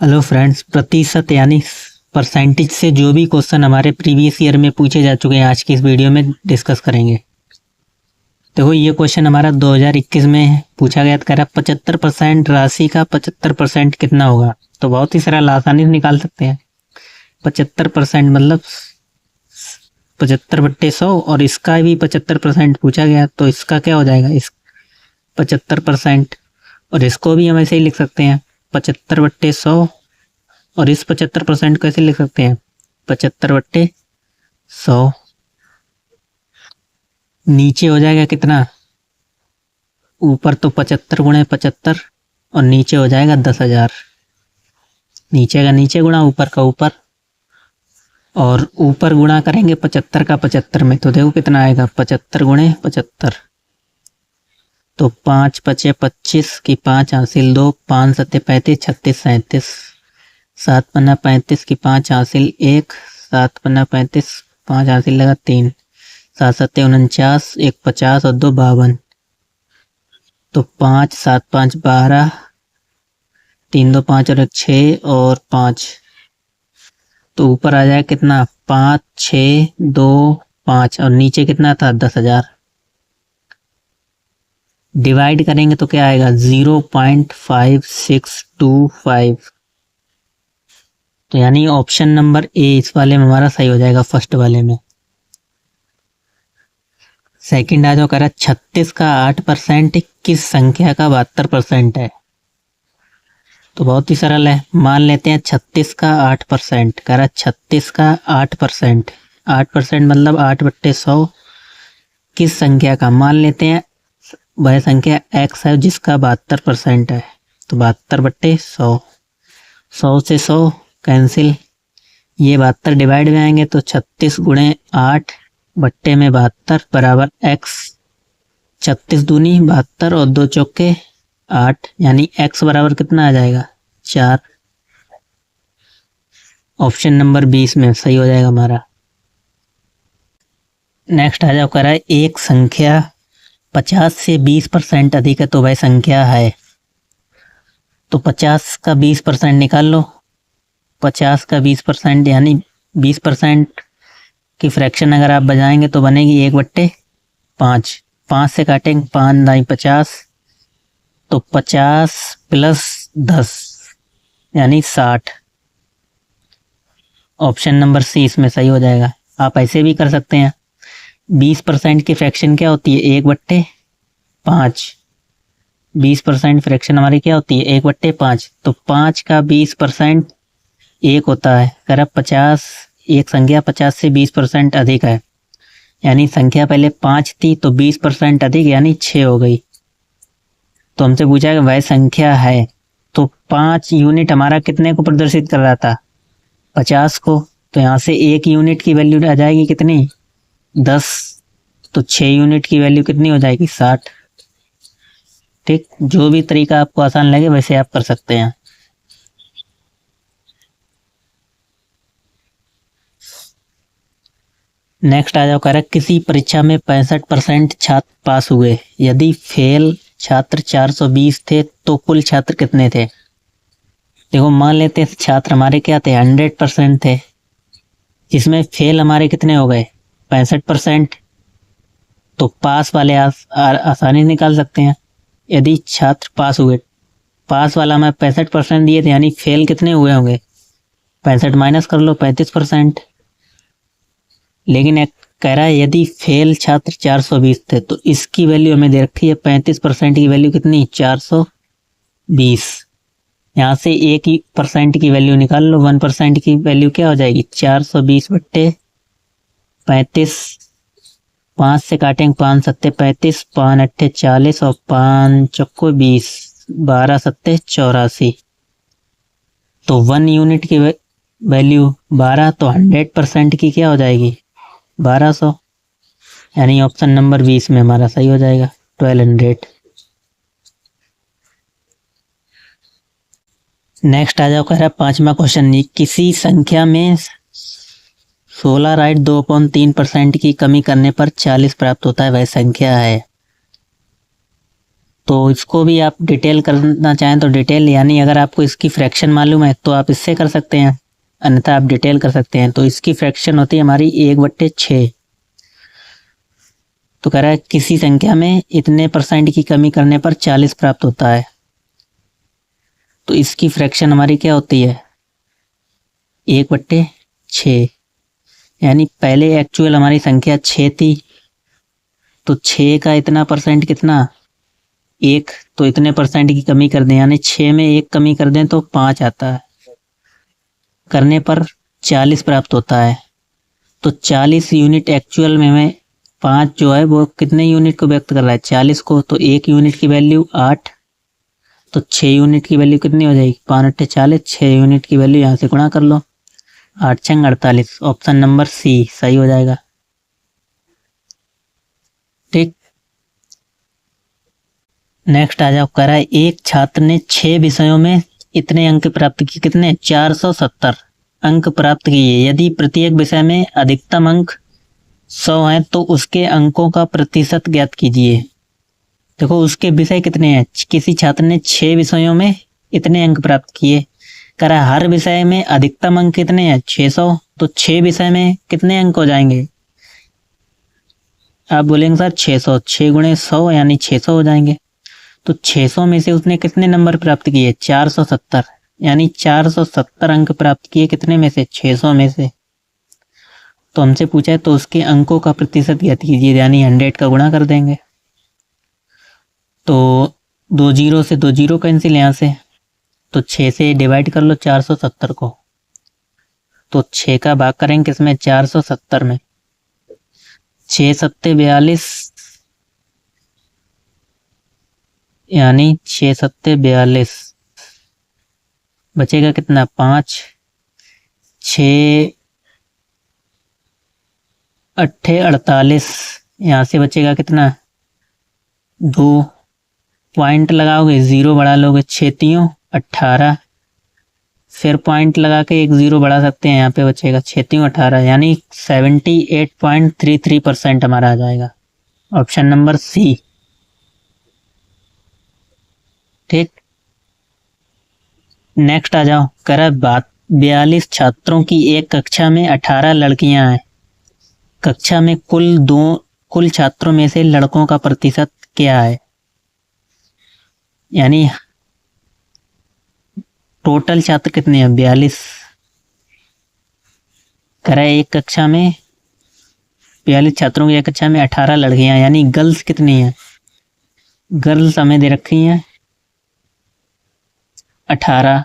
Hello friends, प्रतिशत यानी percentage से जो भी क्वेश्चन हमारे प्रीवियस ईयर में पूछे जा चुके हैं आज की इस वीडियो में डिस्कस करेंगे। देखो, ये क्वेश्चन हमारा 2021 में पूछा गया था। 75% राशि का 75% कितना होगा। तो बहुत ही सरल, आसानी से निकाल सकते हैं। 75% मतलब 75/100 और इसका भी 75% पूछा गया, तो इसका क्या हो जाएगा, इस 75%। और इसको भी हम ऐसे ही लिख सकते हैं 75/100 और इस 75% कैसे लिख सकते हैं 75/100। नीचे हो जाएगा कितना, ऊपर तो 75 गुणे 75 और नीचे हो जाएगा 10,000। नीचे का नीचे गुणा ऊपर का ऊपर, और ऊपर गुणा करेंगे 75 का 75 में, तो देखो कितना आएगा 75 गुणे 75। तो 5 5 25 की 5 हासिल 2, 5 7 35, 36 37, 7 पन्ना 35 की 5 हासिल 1, 7 पन्ना 35, 5 हासिल लगा 3, 7 7 49, 1 50 और 2 52। तो 5 7 5 12, 3 2 5 और 1 6 और 5। तो ऊपर आ जाए कितना 5 6 2 5 और नीचे कितना था 10,000। डिवाइड करेंगे तो क्या आएगा 0.5625। तो यानी ऑप्शन नंबर ए इस वाले में हमारा सही हो जाएगा, फर्स्ट वाले में। सेकंड आ जाओ, कह रहा 36 का 8% किस संख्या का 72% है। तो बहुत ही सरल है, मान लेते हैं 36 का 8%। कह रहा 36 का 8%, 8% मतलब 8/100 किस संख्या का। मान लेते हैं वह संख्या x है जिसका 72% है। तो 72/100, 100 से 100 कैंसिल, ये 72 डिवाइड में आएंगे तो 36 गुणे 8 बट्टे में 72 बराबर x। 36 दूनी 72 और 2 चौके 8, यानी x बराबर कितना आ जाएगा 4। ऑप्शन नंबर 20 में सही हो जाएगा हमारा। नेक्स्ट आ जाओ, करा एक संख्या 50 से 20% अधिक है तो वह संख्या है। तो 50 का 20% निकाल लो। 50 का 20% यानी 20% की फ्रैक्शन अगर आप बजाएंगे तो बनेगी 1/5। 5 से काटेंगे 5 9 50, तो 50 प्लस 10 यानी 60। ऑप्शन नंबर सी इसमें सही हो जाएगा। आप ऐसे भी कर सकते हैं, 20% की फ्रैक्शन क्या होती है 1/5। 20% फ्रैक्शन हमारी क्या होती है 1/5। तो 5 का 20% 1 होता है। अगर 50, एक संख्या 50 से 20% अधिक है, यानी संख्या पहले 5 थी तो 20% अधिक यानी 6 हो गई। तो हमसे पूछा कि वह संख्या है, तो 5 यूनिट हमारा कितने को प्रदर्शित कर रहा था 50 को। तो यहाँ से 1 यूनिट की वैल्यू आ जाएगी कितनी 10। तो 6 यूनिट की वैल्यू कितनी हो जाएगी 60। ठीक, जो भी तरीका आपको आसान लगे वैसे आप कर सकते हैं। नेक्स्ट आ जाओ, कह रहा किसी परीक्षा में 65% छात्र पास हुए, यदि फेल छात्र 420 थे तो कुल छात्र कितने थे। देखो, मान लेते हैं छात्र हमारे क्या थे 100% थे, जिसमें फेल हमारे कितने हो गए 65%। तो पास वाले आसानी से निकाल सकते हैं। यदि छात्र पास हुए, पास वाला हमें 65% दिए थे, यानी फेल कितने हुए होंगे 65 माइनस कर लो 35%। लेकिन एक कह रहा है यदि फेल छात्र 420 थे, तो इसकी वैल्यू हमें दे रखी है 35% की वैल्यू कितनी 420। यहाँ से 1% की वैल्यू निकाल लो, 1% की वैल्यू क्या हो जाएगी 420/35। 5 से काटेंगे 5 7 35, 5 8 40 और 5 चौको 20, 12 7 84। तो 1 यूनिट की वैल्यू 12, तो 100% की क्या हो जाएगी 1200। यानी ऑप्शन नंबर 20 में हमारा सही हो जाएगा 1200। नेक्स्ट आ जाओ, कह रहा है 5वां क्वेश्चन, किसी संख्या में 16/2/3% की कमी करने पर 40 प्राप्त होता है, वह संख्या है। तो इसको भी आप डिटेल करना चाहें तो डिटेल, यानी अगर आपको इसकी फ्रैक्शन मालूम है तो आप इससे कर सकते हैं, अन्यथा आप डिटेल कर सकते हैं। तो इसकी फ्रैक्शन होती है हमारी 1/6। तो कह रहा है किसी संख्या में इतने % की कमी करने पर 40 प्राप्त होता है। तो इसकी फ्रैक्शन हमारी क्या होती है, 1/6। यानी पहले एक्चुअल हमारी संख्या 6 थी, तो 6 का इतना % कितना, 1। तो इतने % की कमी कर दें, यानी 6 में 1 कमी कर दें तो 5 आता है, करने पर 40 प्राप्त होता है। तो 40 यूनिट एक्चुअल में हमें 5 जो है वो कितने यूनिट को व्यक्त कर रहा है, 40 को। तो 1 यूनिट की वैल्यू 8, तो 6 यूनिट की वैल्यू कितनी हो जाएगी, 5/8 = 6 यूनिट की वैल्यू यहाँ से गुणा कर लो, 8×6 = 48। ऑप्शन नंबर सी सही हो जाएगा। ठीक, नेक्स्ट आ जाओ। कह रहा है एक छात्र ने 6 विषयों में इतने अंक प्राप्त किए, कितने, 470 अंक प्राप्त किए। यदि प्रत्येक विषय में अधिकतम अंक 100 हैं तो उसके अंकों का प्रतिशत ज्ञात कीजिए। देखो उसके विषय कितने हैं, किसी छात्र ने 6 विषयों में इतने अंक प्राप्त किए। कह रहा है हर विषय में अधिकतम अंक कितने हैं, 600। तो 6 विषय में कितने अंक हो जाएंगे, आप बोलेंगे सर 600, 6 × 100 यानी 600 हो जाएंगे। तो 600 में से उसने कितने नंबर प्राप्त किए, 470, यानी 470 अंक प्राप्त किए, कितने में से, 600 में से। तो हमसे पूछा है तो उसके अंकों का प्रतिशत ज्ञात कीजिए, यानी 100 का गुणा कर देंगे। तो 2 0 से 2 0 कैंसिल यहाँ से, तो 6 से डिवाइड कर लो 470 को। तो 6 का भाग करेंगे किसमें, 470 में। 6 7 42, यानी 6 7 42, बचेगा कितना, 5। 6 8 48, यहाँ से बचेगा कितना, 2। पॉइंट लगाओगे 0 बढ़ा लोगे, 6 3 18, फिर पॉइंट लगा के एक 0 बढ़ा सकते हैं, यहाँ पे बचेगा 6 3 18, यानी 78.33% हमारा आ जाएगा। Option number C. ठीक, नेक्स्ट आ जाओ। कह रहा है 42 छात्रों की एक कक्षा में 18 लड़कियां हैं। कक्षा में कुल छात्रों में से लड़कों का प्रतिशत क्या है, यानी टोटल छात्र कितने हैं, 42। कह रहा है एक कक्षा में 42 छात्रों की एक कक्षा में 18 लड़कियां, यानी गर्ल्स कितनी हैं, गर्ल्स हमें दे रखी हैं 18।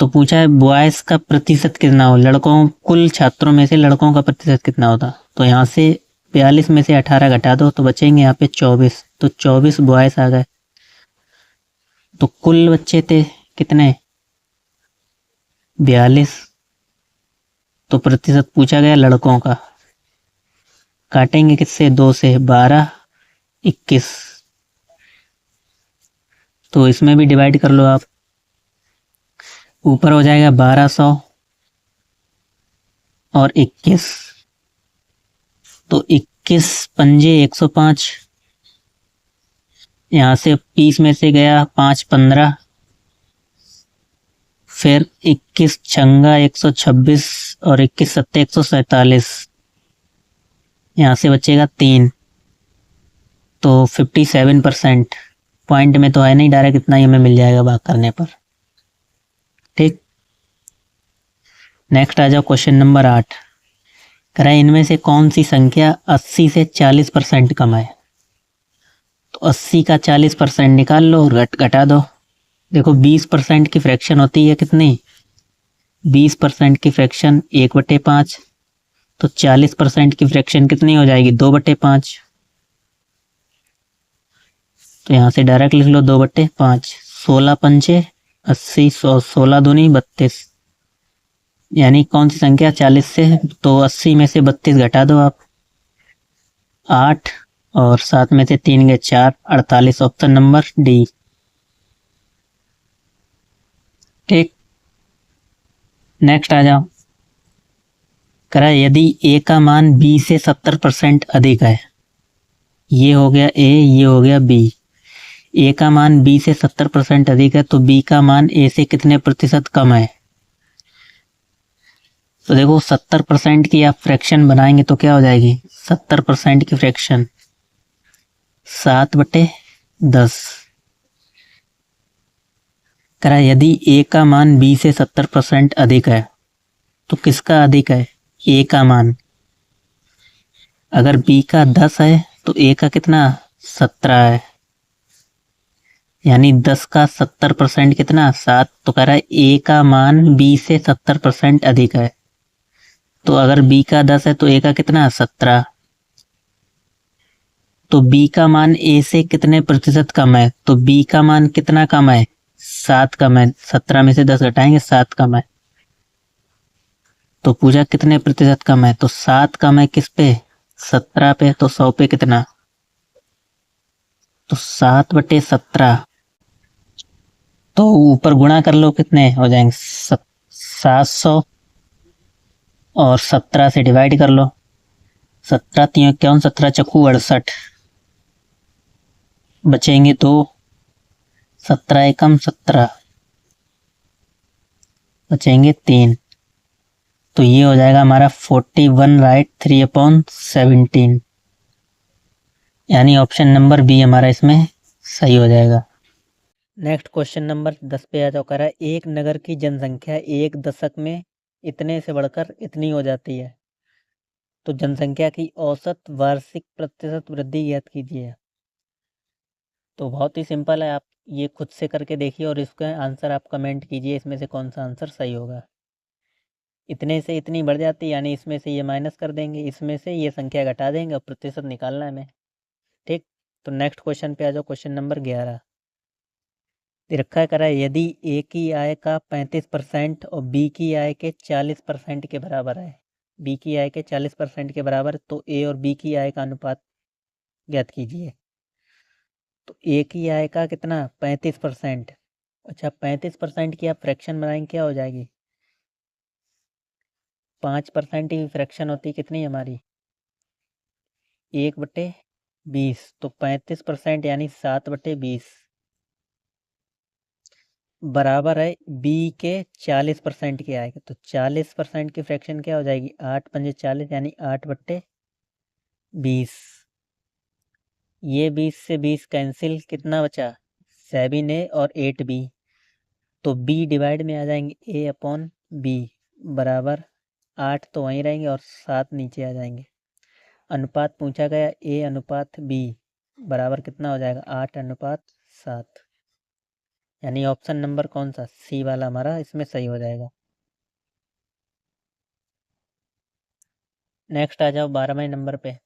तो पूछा है बॉयज का प्रतिशत कितना हो, लड़कों, कुल छात्रों में से लड़कों का प्रतिशत कितना होता। तो यहाँ से 42 में से 18 घटा दो तो बचेंगे यहाँ पे 24। तो 24 बॉयज आ गए। तो कुल बच्चे थे कितने, 42। तो प्रतिशत पूछा गया लड़कों का, काटेंगे किससे, 2 से, 12 21। तो इसमें भी डिवाइड कर लो आप, ऊपर हो जाएगा 1200 और 21। तो 21 पंजे 105, यहाँ से 20 में से गया 5 15, फिर 21 छंगा 126 और 21 सत्ते 147, यहाँ से बचेगा 3। तो 57%, पॉइंट में तो है नहीं, डायरेक्ट इतना ही हमें मिल जाएगा भाग करने पर। ठीक, नेक्स्ट आ जाओ क्वेश्चन नंबर 8। कह रहा है इनमें से कौन सी संख्या 80 से 40% कम है। तो 80 का 40% निकाल लो और घटा दो। देखो 20% की फ्रैक्शन होती है कितनी, 20% की फ्रैक्शन 1/5। तो 40% की फ्रैक्शन कितनी हो जाएगी, 2/5। तो यहाँ से डायरेक्ट लिख लो 2/5। 16 पंचे 80, 16 दूनी 32, यानी कौन सी संख्या 40 से, तो 80 में से 32 घटा दो आप, 8 और 7 में से 3 गए 4, 48। Option number D. ठीक, नेक्स्ट आ जाओ। करा यदि ए का मान बी से 70% अधिक है, ये हो गया ए, ये हो गया बी। ए का मान बी से 70% अधिक है तो बी का मान ए से कितने प्रतिशत कम है। तो देखो 70% की आप फ्रैक्शन बनाएंगे तो क्या हो जाएगी, 70% की फ्रैक्शन 7/10। करा यदि ए का मान बी से 70% अधिक है तो किसका अधिक है, ए का मान। अगर बी का 10 है तो ए का कितना 17 है, यानी 10 का 70% कितना 7। तो कह रहा है ए का मान बी से 70% अधिक है। तो अगर बी का 10 है तो ए का कितना 17। तो बी का मान ए से कितने प्रतिशत कम है, तो बी का मान कितना कम है, 7 कम है। 17 में से 10 घटाएंगे 7 कम है। तो पूछा कितने प्रतिशत कम है, तो 7 कम है किस पे, 17 पे। तो 100 पे कितना, तो 7/17। तो ऊपर गुणा कर लो, कितने हो जाएंगे 700 और 17 से डिवाइड कर लो। 17 3 51, 17 चक्कू 68, बचेंगे 2, 17 एकम 17, बचेंगे 3। तो ये हो जाएगा हमारा 41 राइट 3/17, यानी ऑप्शन नंबर बी हमारा इसमें सही हो जाएगा। नेक्स्ट क्वेश्चन नंबर 10 पे आ जाओ। कह रहा है एक नगर की जनसंख्या एक दशक में इतने से बढ़कर इतनी हो जाती है, तो जनसंख्या की औसत वार्षिक प्रतिशत वृद्धि ज्ञात कीजिए। तो बहुत ही सिंपल है, आप ये खुद से करके देखिए और इसका आंसर आप कमेंट कीजिए इसमें से कौन सा आंसर सही होगा। इतने से इतनी बढ़ जाती है, यानी इसमें से ये माइनस कर देंगे, इसमें से ये संख्या घटा देंगे और प्रतिशत निकालना है हमें। ठीक, तो नेक्स्ट क्वेश्चन पे आ जाओ। क्वेश्चन नंबर 11 दे रखा है। करा है यदि ए की आय का 35% और बी की आय के 40% के बराबर है, बी की आय के 40% के बराबर, तो ए और बी की आय का अनुपात ज्ञात कीजिए। तो ए की आय का कितना 35%। अच्छा, 35% की आप फ्रैक्शन बनाएंगे क्या हो जाएगी, 5% की फ्रैक्शन होती कितनी हमारी 1/20। तो 35% यानी 7/20 बराबर है बी के 40% के आएगा। तो 40% की फ्रैक्शन क्या हो जाएगी, 8×5 = 40, यानी 8/20। ये 20 से 20 कैंसिल, कितना बचा 7A और 8B। तो B डिवाइड में आ जाएंगे A/B बराबर 8 तो वहीं रहेंगे और 7 नीचे आ जाएंगे। अनुपात पूछा गया A/B बराबर कितना हो जाएगा 8/7, यानी ऑप्शन नंबर कौन सा, सी वाला हमारा इसमें सही हो जाएगा। नेक्स्ट आ जाओ 12वें नंबर पे।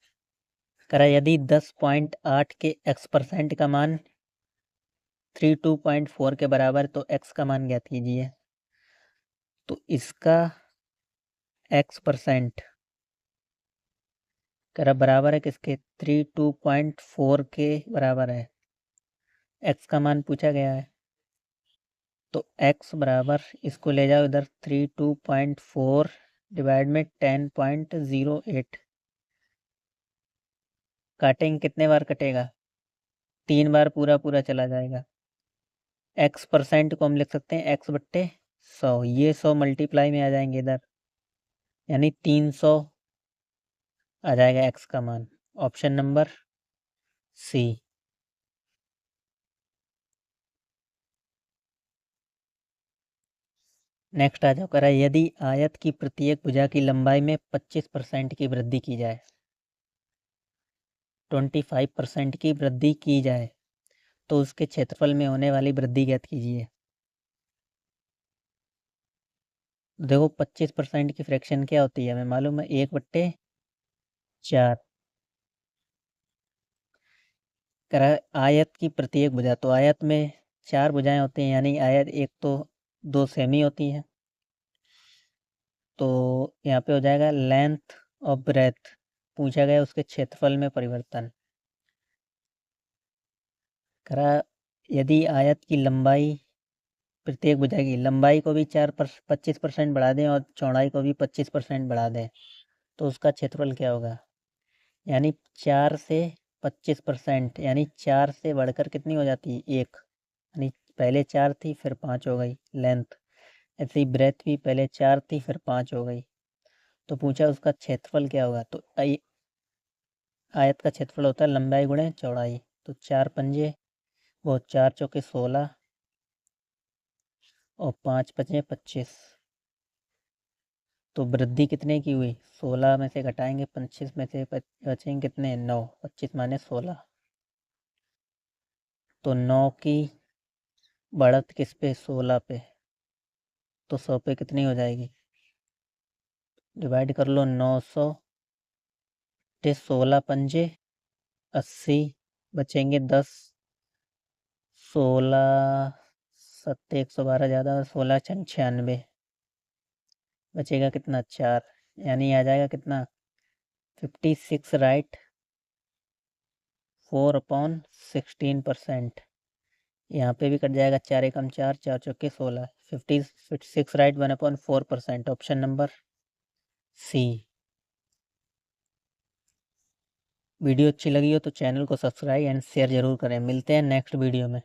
करा यदि 10.8 के x% का मान 32.4 के बराबर, तो x का मान ज्ञात कीजिए। तो इसका x% करा बराबर है किसके, 32.4 के बराबर है, x का मान पूछा गया है। तो x बराबर, इसको ले जाओ इधर, 32.4 डिवाइड में 10.08, काटेंगे कितने बार कटेगा, 3 बार पूरा पूरा चला जाएगा। x% को हम लिख सकते हैं x/100, ये 100 मल्टीप्लाई में आ जाएंगे इधर, यानी 300 आ जाएगा x का मान, ऑप्शन नंबर सी। नेक्स्ट आ जाओ। करा यदि आयत की प्रत्येक भुजा की लंबाई में 25% की वृद्धि की जाए, 25% की वृद्धि की जाए, तो उसके क्षेत्रफल में होने वाली वृद्धि ज्ञात कीजिए। देखो 25% की फ्रैक्शन क्या होती है हमें मालूम है, 1/4। करा आयत की प्रत्येक भुजा, तो आयत में 4 भुजाएं होती हैं, यानी आयत एक तो 2 सेमी होती हैं। तो यहाँ पे हो जाएगा लेंथ और ब्रेथ, पूछा गया उसके क्षेत्रफल में परिवर्तन। करा यदि आयत की लंबाई, प्रत्येक भुजा की लंबाई को भी 25% बढ़ा दें और चौड़ाई को भी 25% बढ़ा दें, तो उसका क्षेत्रफल क्या होगा, यानी 4 से 25%, यानी 4 से बढ़कर कितनी हो जाती है? 1। यानी पहले 4 थी फिर 5 हो गई लेंथ। ऐसे ही ब्रेथ भी पहले 4 थी फिर 5 हो गई। तो पूछा उसका क्षेत्रफल क्या होगा। तो आयत का क्षेत्रफल होता है लंबाई गुणे चौड़ाई। तो 4 पंजे वो 4 चौके 16 और 5 पचे 25। तो वृद्धि कितने की हुई? 16 में से घटाएंगे 25 में से बचेंगे कितने? 9। 25 माने 16। तो 9 की बढ़त किस पे? 16 पे। तो 100 पे कितनी हो जाएगी? डिवाइड कर लो 900 ते 16 पंजे 80, बचेंगे 10। 16 सत्ते 112 ज़्यादा, 16 छन 96, बचेगा कितना? 4। यानी आ जाएगा कितना? 56, राइट। 4/16%। यहाँ पे भी कट जाएगा, 4 एकम 4, 4 चौके 16, 56 right, 1/4%। Option number C. Video अच्छी लगी हो तो चैनल को सब्सक्राइब एंड शेयर जरूर करें। मिलते हैं नेक्स्ट वीडियो में।